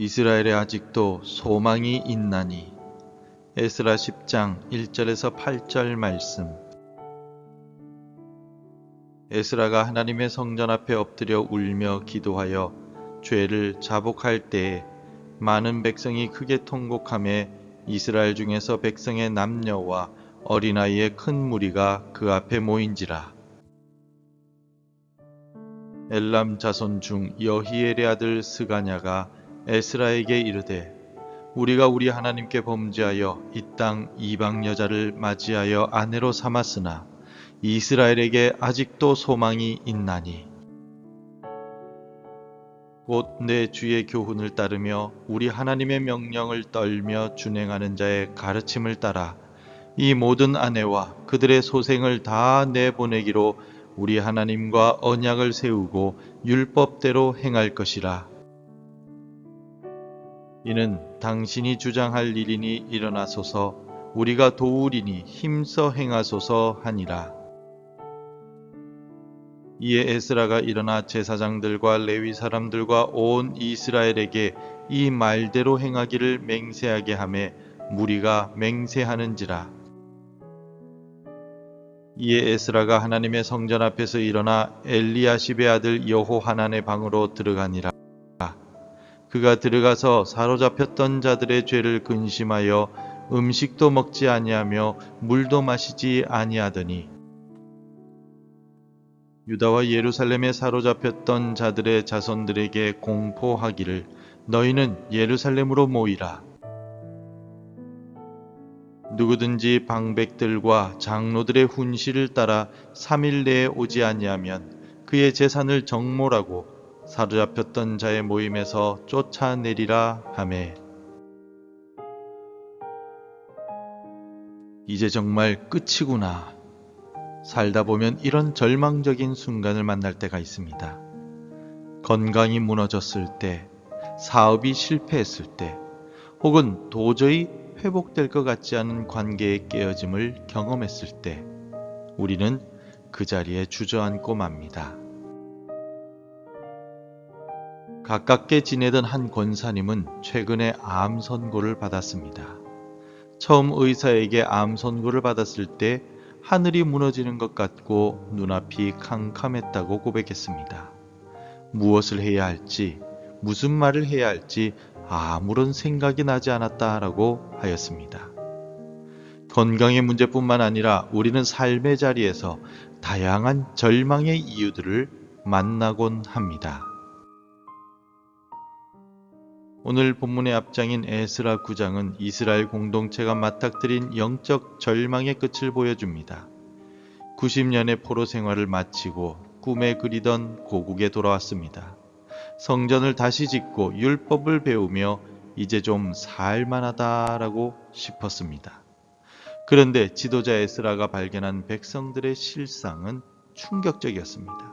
이스라엘에 아직도 소망이 있나니. 에스라 10장 1절에서 8절 말씀. 에스라가 하나님의 성전 앞에 엎드려 울며 기도하여 죄를 자복할 때에 많은 백성이 크게 통곡하며 이스라엘 중에서 백성의 남녀와 어린아이의 큰 무리가 그 앞에 모인지라. 엘람 자손 중 여히엘의 아들 스가냐가 에스라에게 이르되, 우리가 우리 하나님께 범죄하여 이 땅 이방 여자를 맞이하여 아내로 삼았으나 이스라엘에게 아직도 소망이 있나니. 곧 내 주의 교훈을 따르며 우리 하나님의 명령을 떨며 준행하는 자의 가르침을 따라 이 모든 아내와 그들의 소생을 다 내보내기로 우리 하나님과 언약을 세우고 율법대로 행할 것이라. 이는 당신이 주장할 일이니 일어나소서, 우리가 도우리니 힘써 행하소서 하니라. 이에 에스라가 일어나 제사장들과 레위 사람들과 온 이스라엘에게 이 말대로 행하기를 맹세하게 하매 무리가 맹세하는지라. 이에 에스라가 하나님의 성전 앞에서 일어나 엘리야십의 아들 여호하난의 방으로 들어가니라. 그가 들어가서 사로잡혔던 자들의 죄를 근심하여 음식도 먹지 아니하며 물도 마시지 아니하더니, 유다와 예루살렘에 사로잡혔던 자들의 자손들에게 공포하기를 너희는 예루살렘으로 모이라. 누구든지 방백들과 장로들의 훈시를 따라 3일 내에 오지 아니하면 그의 재산을 정몰하고 사로잡혔던 자의 모임에서 쫓아내리라 하매. 이제 정말 끝이구나. 살다 보면 이런 절망적인 순간을 만날 때가 있습니다. 건강이 무너졌을 때, 사업이 실패했을 때, 혹은 도저히 회복될 것 같지 않은 관계의 깨어짐을 경험했을 때, 우리는 그 자리에 주저앉고 맙니다. 가깝게 지내던 한 권사님은 최근에 암 선고를 받았습니다. 처음 의사에게 암 선고를 받았을 때 하늘이 무너지는 것 같고 눈앞이 캄캄했다고 고백했습니다. 무엇을 해야 할지, 무슨 말을 해야 할지 아무런 생각이 나지 않았다라고 하였습니다. 건강의 문제뿐만 아니라 우리는 삶의 자리에서 다양한 절망의 이유들을 만나곤 합니다. 오늘 본문의 앞장인 에스라 9장은 이스라엘 공동체가 맞닥뜨린 영적 절망의 끝을 보여줍니다. 90년의 포로 생활을 마치고 꿈에 그리던 고국에 돌아왔습니다. 성전을 다시 짓고 율법을 배우며 이제 좀 살만하다라고 싶었습니다. 그런데 지도자 에스라가 발견한 백성들의 실상은 충격적이었습니다.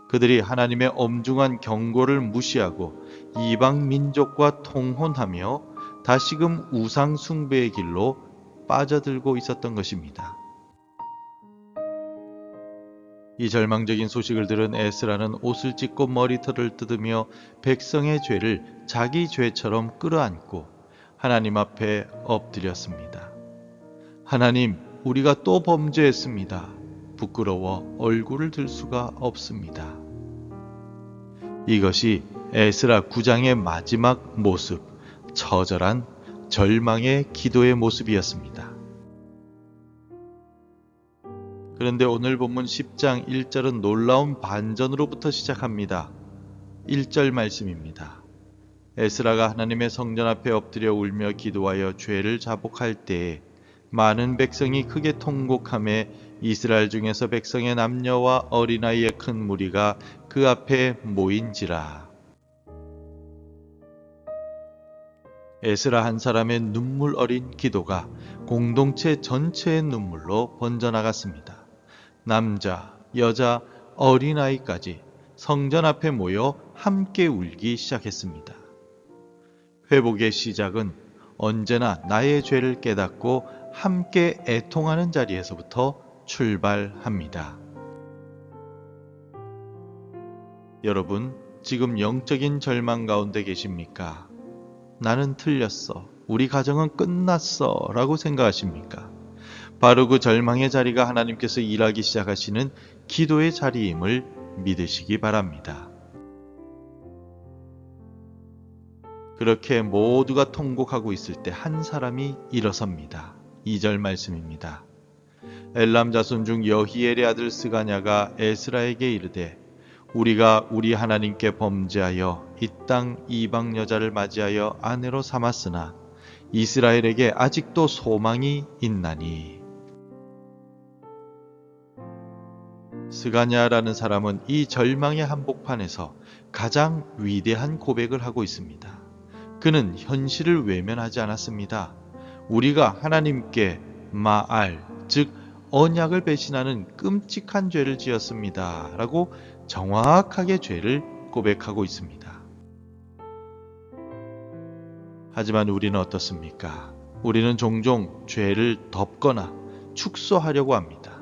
그들이 하나님의 엄중한 경고를 무시하고 이방 민족과 통혼하며 다시금 우상 숭배의 길로 빠져들고 있었던 것입니다. 이 절망적인 소식을 들은 에스라는 옷을 찢고 머리털을 뜯으며 백성의 죄를 자기 죄처럼 끌어안고 하나님 앞에 엎드렸습니다. 하나님, 우리가 또 범죄했습니다. 부끄러워 얼굴을 들 수가 없습니다. 이것이 에스라 9장의 마지막 모습, 처절한 절망의 기도의 모습이었습니다. 그런데 오늘 본문 10장 1절은 놀라운 반전으로부터 시작합니다. 1절 말씀입니다. 에스라가 하나님의 성전 앞에 엎드려 울며 기도하여 죄를 자복할 때에 많은 백성이 크게 통곡하며 이스라엘 중에서 백성의 남녀와 어린아이의 큰 무리가 그 앞에 모인지라. 에스라 한 사람의 눈물 어린 기도가 공동체 전체의 눈물로 번져나갔습니다. 남자, 여자, 어린아이까지 성전 앞에 모여 함께 울기 시작했습니다. 회복의 시작은 언제나 나의 죄를 깨닫고 함께 애통하는 자리에서부터 출발합니다. 여러분, 지금 영적인 절망 가운데 계십니까? 나는 틀렸어. 우리 가정은 끝났어. 라고 생각하십니까? 바로 그 절망의 자리가 하나님께서 일하기 시작하시는 기도의 자리임을 믿으시기 바랍니다. 그렇게 모두가 통곡하고 있을 때 한 사람이 일어섭니다. 2절 말씀입니다. 엘람 자손 중 여히엘의 아들 스가냐가 에스라에게 이르되 우리가 우리 하나님께 범죄하여 이 땅 이방 여자를 맞이하여 아내로 삼았으나 이스라엘에게 아직도 소망이 있나니. 스가냐라는 사람은 이 절망의 한복판에서 가장 위대한 고백을 하고 있습니다. 그는 현실을 외면하지 않았습니다. 우리가 하나님께 마알, 즉 언약을 배신하는 끔찍한 죄를 지었습니다. 라고 정확하게 죄를 고백하고 있습니다. 하지만 우리는 어떻습니까? 우리는 종종 죄를 덮거나 축소하려고 합니다.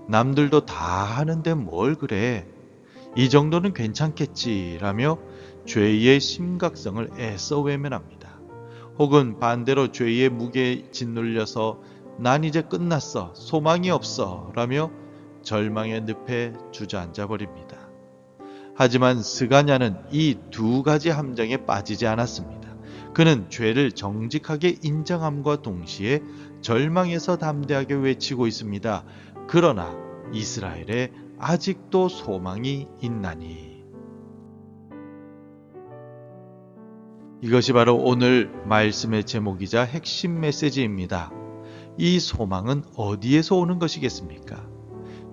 남들도 다 하는데 뭘 그래? 이 정도는 괜찮겠지라며 죄의 심각성을 애써 외면합니다. 혹은 반대로 죄의 무게에 짓눌려서 난 이제 끝났어, 소망이 없어 라며 절망의 늪에 주저앉아 버립니다. 하지만 스가냐는 이 두 가지 함정에 빠지지 않았습니다. 그는 죄를 정직하게 인정함과 동시에 절망에서 담대하게 외치고 있습니다. 그러나 이스라엘에 아직도 소망이 있나니. 이것이 바로 오늘 말씀의 제목이자 핵심 메시지입니다. 이 소망은 어디에서 오는 것이겠습니까?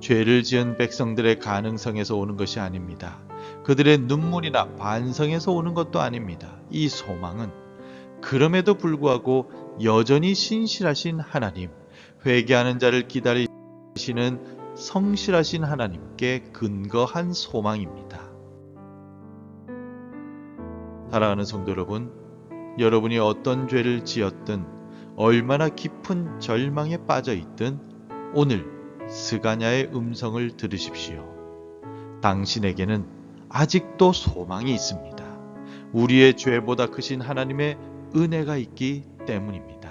죄를 지은 백성들의 가능성에서 오는 것이 아닙니다. 그들의 눈물이나 반성에서 오는 것도 아닙니다. 이 소망은 그럼에도 불구하고 여전히 신실하신 하나님, 회개하는 자를 기다리시는 성실하신 하나님께 근거한 소망입니다. 사랑하는 성도 여러분, 여러분이 어떤 죄를 지었든 얼마나 깊은 절망에 빠져 있든 오늘 스가냐의 음성을 들으십시오. 당신에게는 아직도 소망이 있습니다. 우리의 죄보다 크신 하나님의 은혜가 있기 때문입니다.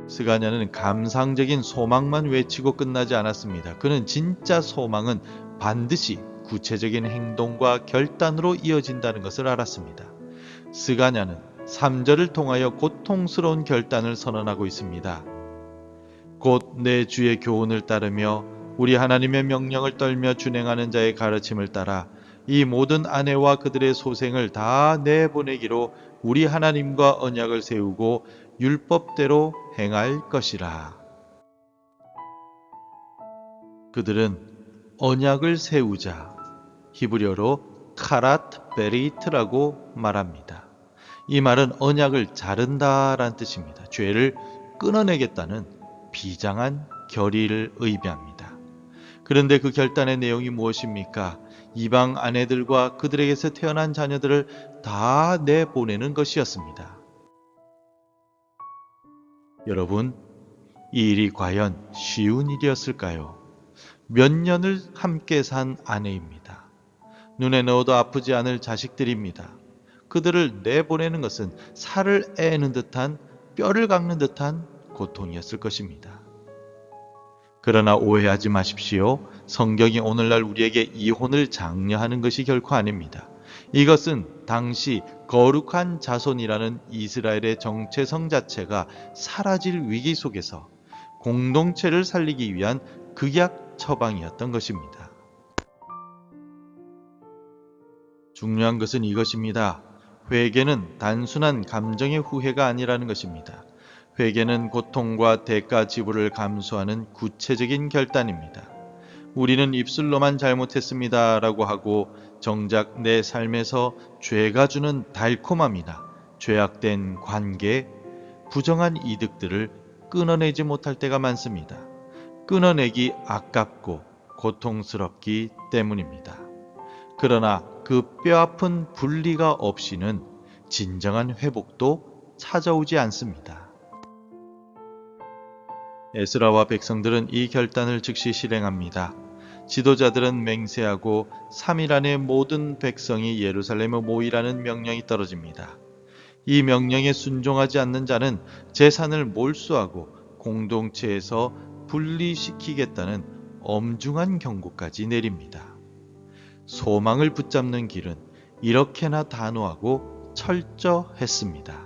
스가냐는 감상적인 소망만 외치고 끝나지 않았습니다. 그는 진짜 소망은 반드시 구체적인 행동과 결단으로 이어진다는 것을 알았습니다. 스가냐는 3절을 통하여 고통스러운 결단을 선언하고 있습니다. 곧 내 주의 교훈을 따르며 우리 하나님의 명령을 떨며 준행하는 자의 가르침을 따라 이 모든 아내와 그들의 소생을 다 내보내기로 우리 하나님과 언약을 세우고 율법대로 행할 것이라. 그들은 언약을 세우자, 히브리어로 카랏 베리트라고 말합니다. 이 말은 언약을 자른다라는 뜻입니다. 죄를 끊어내겠다는 비장한 결의를 의미합니다. 그런데 그 결단의 내용이 무엇입니까? 이방 아내들과 그들에게서 태어난 자녀들을 다 내보내는 것이었습니다. 여러분, 이 일이 과연 쉬운 일이었을까요? 몇 년을 함께 산 아내입니다. 눈에 넣어도 아프지 않을 자식들입니다. 그들을 내보내는 것은 살을 애는 듯한, 뼈를 깎는 듯한 고통이었을 것입니다. 그러나 오해하지 마십시오. 성경이 오늘날 우리에게 이혼을 장려하는 것이 결코 아닙니다. 이것은 당시 거룩한 자손이라는 이스라엘의 정체성 자체가 사라질 위기 속에서 공동체를 살리기 위한 극약 처방이었던 것입니다. 중요한 것은 이것입니다. 회개는 단순한 감정의 후회가 아니라는 것입니다. 회개는 고통과 대가 지불을 감수하는 구체적인 결단입니다. 우리는 입술로만 잘못했습니다 라고 하고 정작 내 삶에서 죄가 주는 달콤함이나 죄악된 관계, 부정한 이득들을 끊어내지 못할 때가 많습니다. 끊어내기 아깝고 고통스럽기 때문입니다. 그러나 그 뼈아픈 분리가 없이는 진정한 회복도 찾아오지 않습니다. 에스라와 백성들은 이 결단을 즉시 실행합니다. 지도자들은 맹세하고 3일 안에 모든 백성이 예루살렘에 모이라는 명령이 떨어집니다. 이 명령에 순종하지 않는 자는 재산을 몰수하고 공동체에서 분리시키겠다는 엄중한 경고까지 내립니다. 소망을 붙잡는 길은 이렇게나 단호하고 철저했습니다.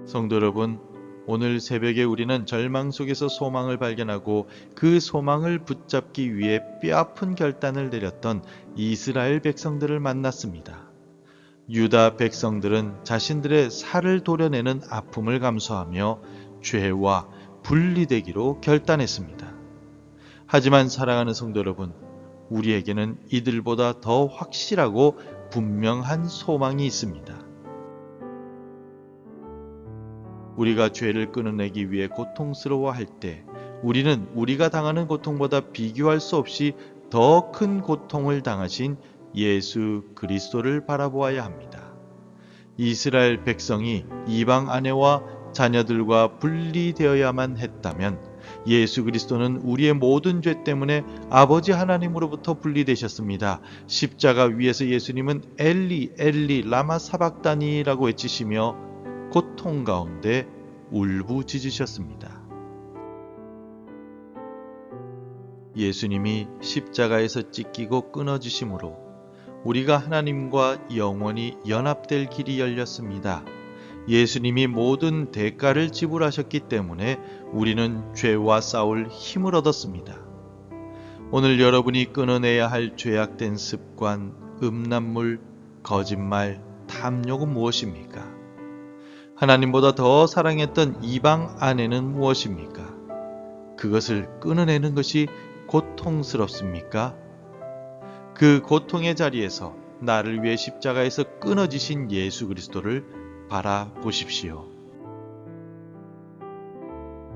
성도 여러분, 오늘 새벽에 우리는 절망 속에서 소망을 발견하고 그 소망을 붙잡기 위해 뼈아픈 결단을 내렸던 이스라엘 백성들을 만났습니다. 유다 백성들은 자신들의 살을 도려내는 아픔을 감수하며 죄와 분리되기로 결단했습니다. 하지만 사랑하는 성도 여러분, 우리에게는 이들보다 더 확실하고 분명한 소망이 있습니다. 우리가 죄를 끊어내기 위해 고통스러워할 때 우리는 우리가 당하는 고통보다 비교할 수 없이 더 큰 고통을 당하신 예수 그리스도를 바라보아야 합니다. 이스라엘 백성이 이방 아내와 자녀들과 분리되어야만 했다면 예수 그리스도는 우리의 모든 죄 때문에 아버지 하나님으로부터 분리되셨습니다. 십자가 위에서 예수님은 엘리 엘리 라마 사박다니라고 외치시며 고통 가운데 울부짖으셨습니다. 예수님이 십자가에서 찢기고 끊어지심으로 우리가 하나님과 영원히 연합될 길이 열렸습니다. 예수님이 모든 대가를 지불하셨기 때문에 우리는 죄와 싸울 힘을 얻었습니다. 오늘 여러분이 끊어내야 할 죄악된 습관, 음란물, 거짓말, 탐욕은 무엇입니까? 하나님보다 더 사랑했던 이방 아내는 무엇입니까? 그것을 끊어내는 것이 고통스럽습니까? 그 고통의 자리에서 나를 위해 십자가에서 끊어지신 예수 그리스도를 바라보십시오.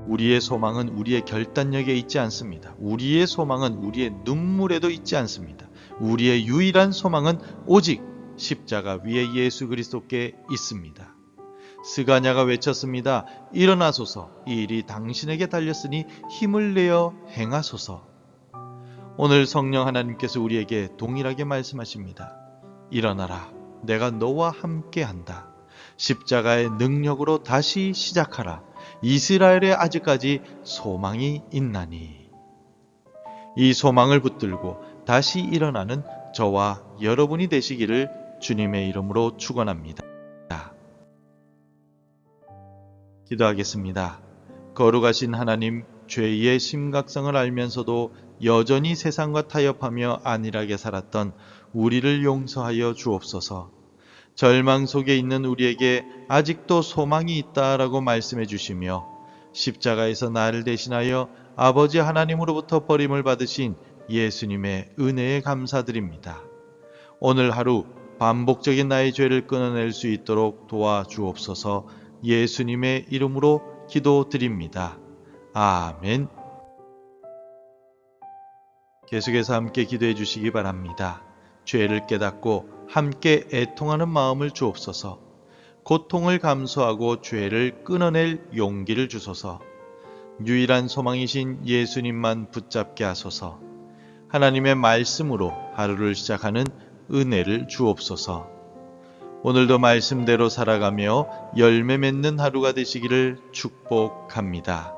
우리의 소망은 우리의 결단력에 있지 않습니다. 우리의 소망은 우리의 눈물에도 있지 않습니다. 우리의 유일한 소망은 오직 십자가 위에 예수 그리스도께 있습니다. 스가냐가 외쳤습니다. 일어나소서, 이 일이 당신에게 달렸으니 힘을 내어 행하소서. 오늘 성령 하나님께서 우리에게 동일하게 말씀하십니다. 일어나라, 내가 너와 함께한다. 십자가의 능력으로 다시 시작하라. 이스라엘에 아직까지 소망이 있나니. 이 소망을 붙들고 다시 일어나는 저와 여러분이 되시기를 주님의 이름으로 축원합니다. 기도하겠습니다. 거룩하신 하나님, 죄의 심각성을 알면서도 여전히 세상과 타협하며 안일하게 살았던 우리를 용서하여 주옵소서. 절망 속에 있는 우리에게 아직도 소망이 있다라고 말씀해 주시며 십자가에서 나를 대신하여 아버지 하나님으로부터 버림을 받으신 예수님의 은혜에 감사드립니다. 오늘 하루 반복적인 나의 죄를 끊어낼 수 있도록 도와주옵소서. 예수님의 이름으로 기도드립니다. 아멘. 계속해서 함께 기도해 주시기 바랍니다. 죄를 깨닫고 함께 애통하는 마음을 주옵소서. 고통을 감수하고 죄를 끊어낼 용기를 주소서. 유일한 소망이신 예수님만 붙잡게 하소서. 하나님의 말씀으로 하루를 시작하는 은혜를 주옵소서. 오늘도 말씀대로 살아가며 열매 맺는 하루가 되시기를 축복합니다.